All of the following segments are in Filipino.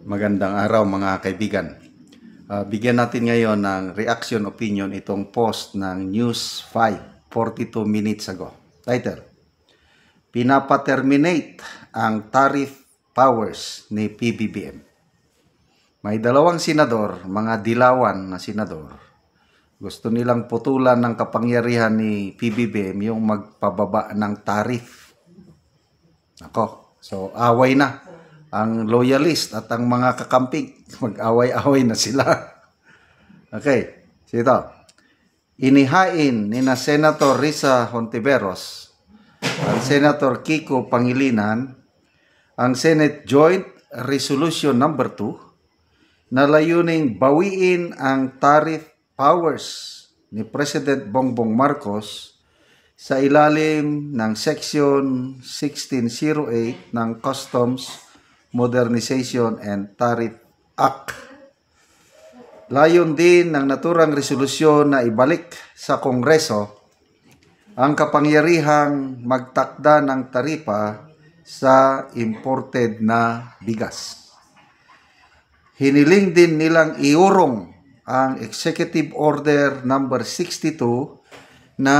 Magandang araw mga kaibigan. Bigyan natin ngayon ng reaction opinion itong post ng News 5, 42 minutes ago. Title, Pinapaterminate ang tariff powers ni PBBM. May dalawang senador, mga dilawan na senador. Gusto nilang putulan ng kapangyarihan ni PBBM yung magpababa ng tariff. Ako, so away na. Ang loyalist at ang mga kakamping, mag-away-away na sila. Okay, sito. Inihain ni na Senator Risa Hontiveros, ang Senator Kiko Pangilinan, ang Senate Joint Resolution number 2 na layuning bawiin ang tariff powers ni President Bongbong Marcos sa ilalim ng Section 1608 ng Customs Modernization and Tariff Act. Layon din ng naturang resolusyon na ibalik sa Kongreso ang kapangyarihang magtakda ng taripa sa imported na bigas. Hiniling din nilang iurong ang Executive Order number 62 na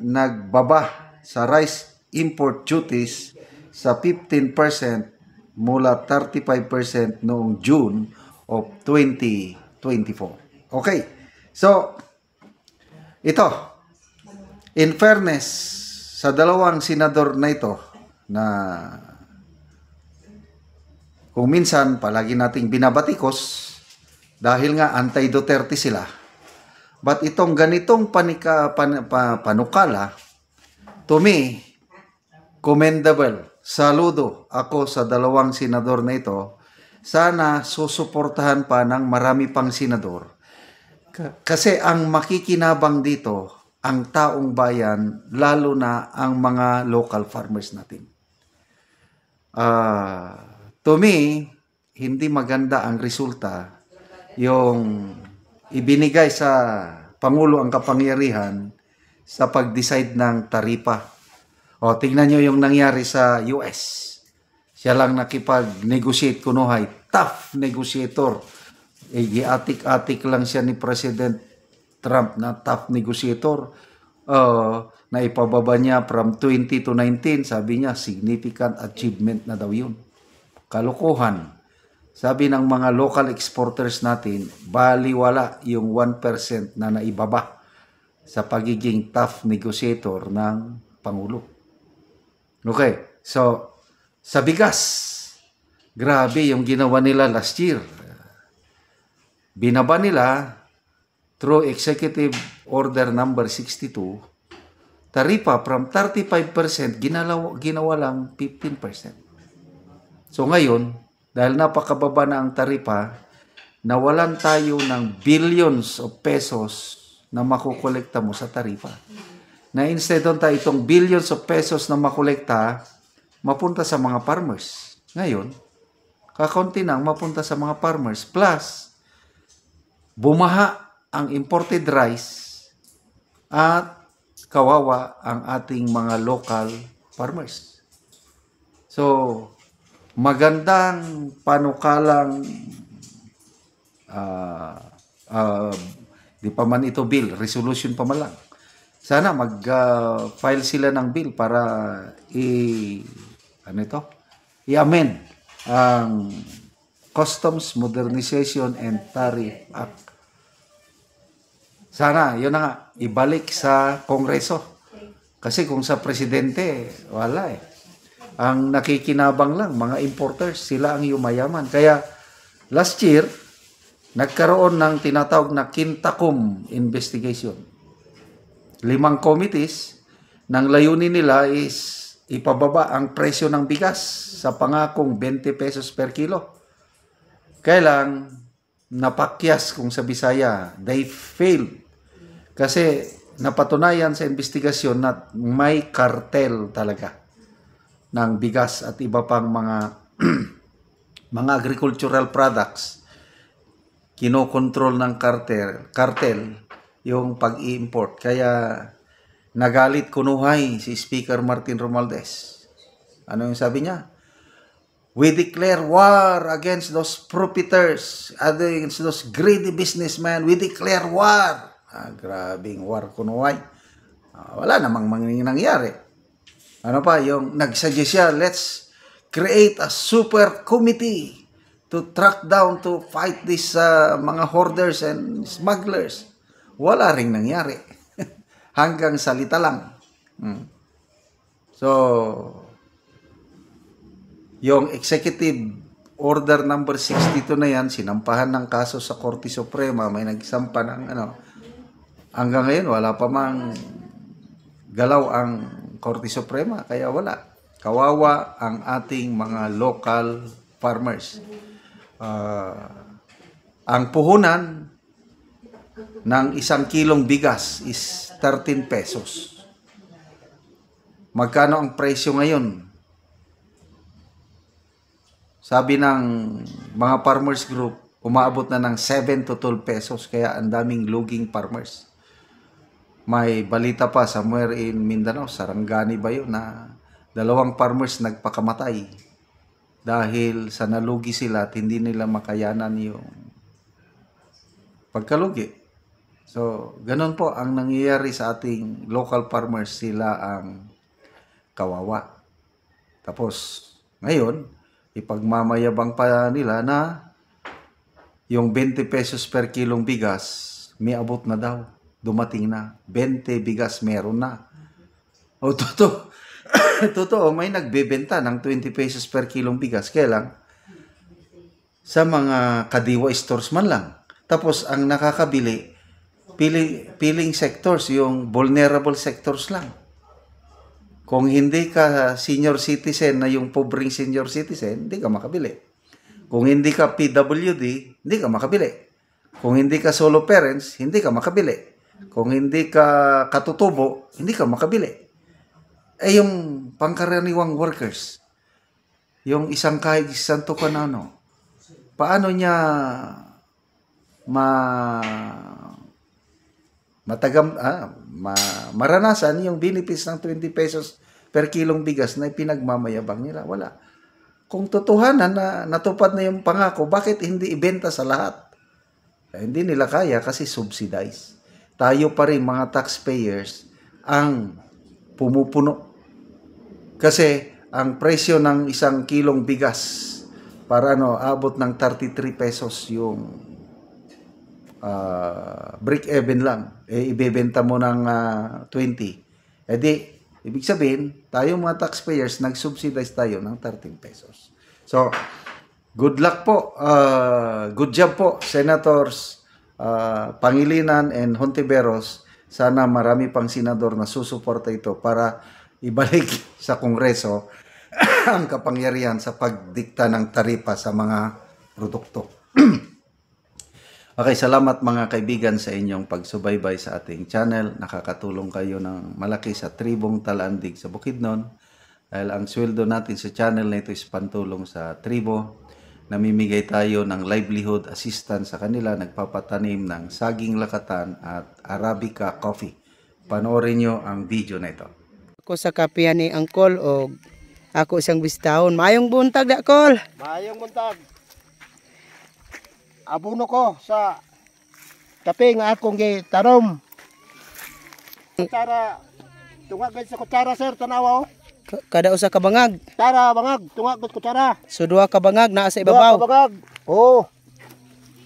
nagbaba sa rice import duties sa 15% mula 35% noong June of 2024. Okay, so ito, in fairness sa dalawang senador na ito na kung minsan palagi nating binabatikos dahil nga anti-Duterte sila, but itong ganitong panukala, to me, commendable. Saludo ako sa dalawang senador na ito. Sana susuportahan pa ng marami pang senador. Kasi ang makikinabang dito, ang taong bayan, lalo na ang mga local farmers natin. To me, hindi maganda ang resulta yung ibinigay sa Pangulo ang kapangyarihan sa pag-decide ng taripa. O, tingnan nyo yung nangyari sa US. Siya lang nakipag-negotiate kunuhay. Tough negotiator. Giatik-atik lang siya ni President Trump na tough negotiator. Na ipababa niya from 20 to 19. Sabi niya, significant achievement na daw yun. Kalokohan. Sabi ng mga local exporters natin, baliwala yung 1% na naibaba sa pagiging tough negotiator ng Pangulo. Okay, so sa bigas, grabe yung ginawa nila last year. Binaba nila through Executive Order number 62, taripa from 35%, ginawa lang 15%. So ngayon, dahil napakababa na ang taripa, nawalan tayo ng billions of pesos na makukolekta mo sa taripa. Na instead on tayo itong billions of pesos na makolekta, mapunta sa mga farmers. Ngayon, kakaunti nang mapunta sa mga farmers. Plus, bumaha ang imported rice at kawawa ang ating mga local farmers. So, magandang panukalang di pa man ito bill, resolution pa man lang. Sana mag-file sila ng bill para i-amend ang Customs Modernization and Tariff Act. Sana, yun na nga, ibalik sa Kongreso. Kasi kung sa Presidente, wala eh. Ang nakikinabang lang, mga importers, sila ang yumayaman. Kaya last year, nagkaroon ng tinatawag na Kintakum investigation. 5 committees, nang layunin nila is ipababa ang presyo ng bigas sa pangakong 20 pesos per kilo. Kailang napakyas kung sa Bisaya, they failed. Kasi napatunayan sa investigasyon na may cartel talaga ng bigas at iba pang mga mga agricultural products. Kinokontrol ng cartel yung pag-i-import. Kaya nagalit kunuhay si Speaker Martin Romualdez. Ano yung sabi niya? We declare war against those profiteers, against those greedy businessmen. We declare war. Grabing war kunuway. Wala namang nangyari. Ano pa, yung nagsuggest siya, let's create a super committee to track down, to fight these mga hoarders and smugglers. Wala ring nangyari. Hanggang salita lang. So, yung executive order number 62 na yan, sinampahan ng kaso sa Korte Suprema, may nagsampa ng hanggang ngayon wala pa mang galaw ang Korte Suprema, kaya wala. Kawawa ang ating mga local farmers. Ang puhunan ng 1 kilong bigas is 13 pesos. Magkano ang presyo ngayon? Sabi ng mga farmers group, umaabot na ng 7 to 12 pesos. Kaya ang daming luging farmers. May balita pa somewhere in Mindanao, Sarangani ba yun, na 2 farmers nagpakamatay dahil sa nalugi sila at hindi nila makayanan yung pagkalugi. So, ganun po ang nangyayari sa ating local farmers. Sila ang kawawa. Tapos, ngayon, ipagmamayabang pa nila na yung 20 pesos per kilong bigas, may abot na daw. Dumating na. 20 bigas meron na. O, totoo. Totoo, may nagbebenta ng 20 pesos per kilong bigas. Kaya lang, sa mga kadiwa stores man lang. Tapos, ang nakakabili, piling sectors, yung vulnerable sectors lang. Kung hindi ka senior citizen na yung pobreng senior citizen, hindi ka makabili. Kung hindi ka PWD, hindi ka makabili. Kung hindi ka solo parents, hindi ka makabili. Kung hindi ka katutubo, hindi ka makabili. Yung pangkaraniwang workers, yung isang kahit isang tukanano, paano niya maranasan yung benefits ng 20 pesos per kilong bigas na pinagmamayabang nila? Wala. Kung totohanan na natupad na yung pangako, bakit hindi ibenta sa lahat? Hindi nila kaya kasi subsidized. Tayo pa rin mga taxpayers ang pumupuno. Kasi ang presyo ng 1 kilong bigas para abot ng 33 pesos yung break-even lang. Ibebenta mo ng 20. Ibig sabihin, tayo mga taxpayers, nag-subsidize tayo ng 13 pesos. So, good luck po. Good job po, Senators Pangilinan and Hontiveros. Sana marami pang senador na susuporta ito para ibalik sa Kongreso ang kapangyarihan sa pagdikta ng taripa sa mga produkto. Okay, salamat mga kaibigan sa inyong pagsubaybay sa ating channel. Nakakatulong kayo ng malaki sa tribong Talandig sa Bukidnon. Dahil ang sweldo natin sa channel na ito is pantulong sa tribo. Namimigay tayo ng livelihood assistance sa kanila. Nagpapatanim ng saging lakatan at Arabica coffee. Panoorin nyo ang video na ito. Ako sa kapihan ni Angkol o ako isang bistahon. Mayong buntag da, Kol. Mayong buntag. Abuno ko sa kape nga akong gitanom. Kutsara, tungag sa kutsara sir, tanawa o. Kada usa ka bangag. Tara bangag, tungag kutsara. So 2 ka bangag naa sa ibabaw. 2 ka bangag. Oo.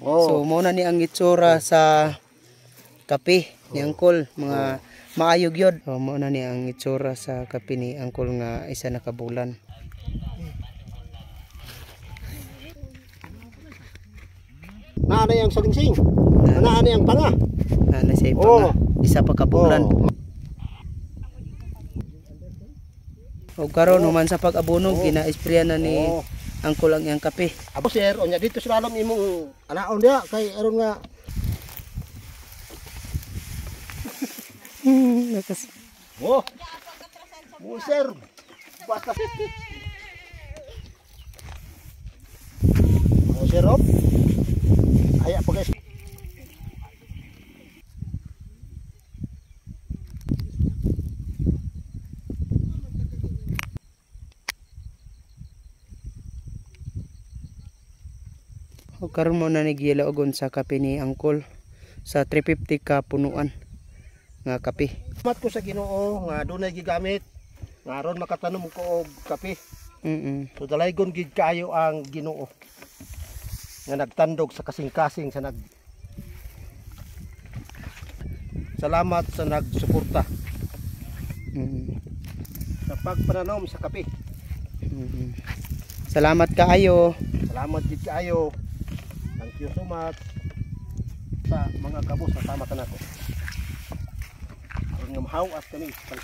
So mo na ni ang itsura sa kape ni Angkol, mga maayog yod. Mo na ni ang itsura sa kape ni Angkol nga isa na kabulan. Naana yung salingsing. Naana yung panga. Naana sa iba nga. Isa pa kabulan. O karon human sa pag-abonog, gina-sprayan na ni Angkol ang iyang kape. Abo sir, onya dito sa lalom imong anaon dia kay aron nga. Nakas. Oh. Sir. Basta. Sir, op. Ayak po guys. O karon mo na ni gilaogon sa kape ni Angkol sa 350 ka punuan nga kape. Salamat ko sa Ginoo nga dunay gigamit nga aron makatanom ko og kape. So dalaygon gid kayo ang Ginoo nga nagtandog sa kasing-kasing sa Salamat sa nagsuporta sa pagpananom sa kape. Salamat kaayo. Salamat gid kaayo. Thank you so much sa mga kabos na sama kanako. Aron nga mahawas kami sa